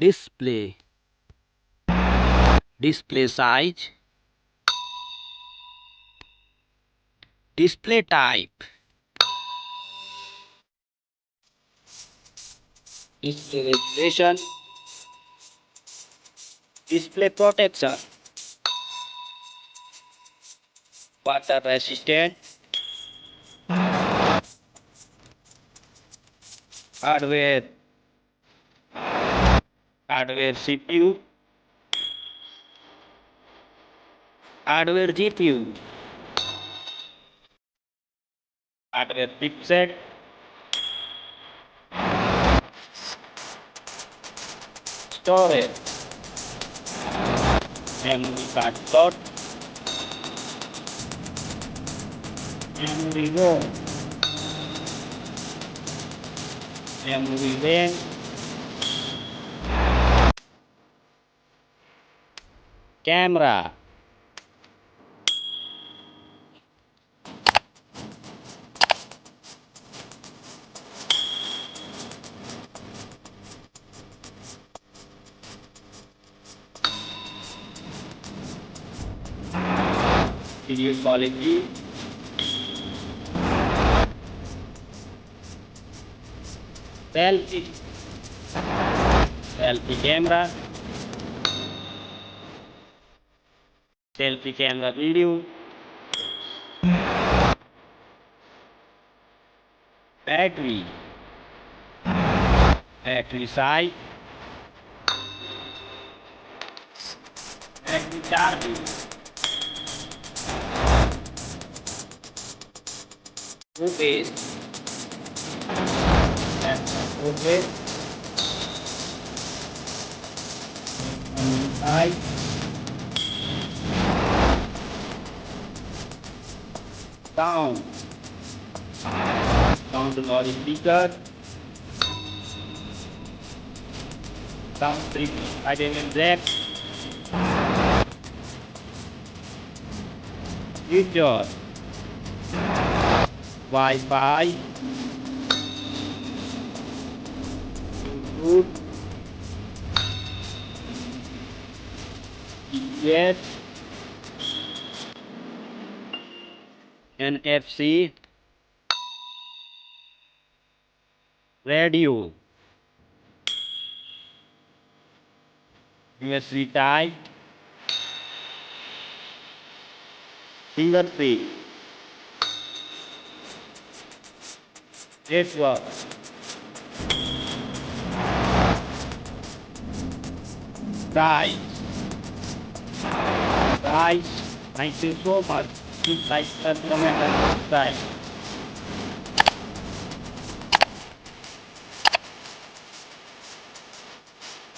display, display size, display type, display resolution, display protection, water resistant, hardware, hardware CPU, hardware GPU, hardware chipset, storage, memory card slot, memory ROM, memory RAM, camera, video quality, selfie, selfie camera, selfie camera video, battery, battery size, battery charging, footage, footage, size, sound, sound body speaker, sound strip, identity jack, feature, Wi-Fi, Bluetooth, GPS, NFC, radio, USB type, fingerprint, network, price, price. Thank you so much. Please like, comment, and subscribe.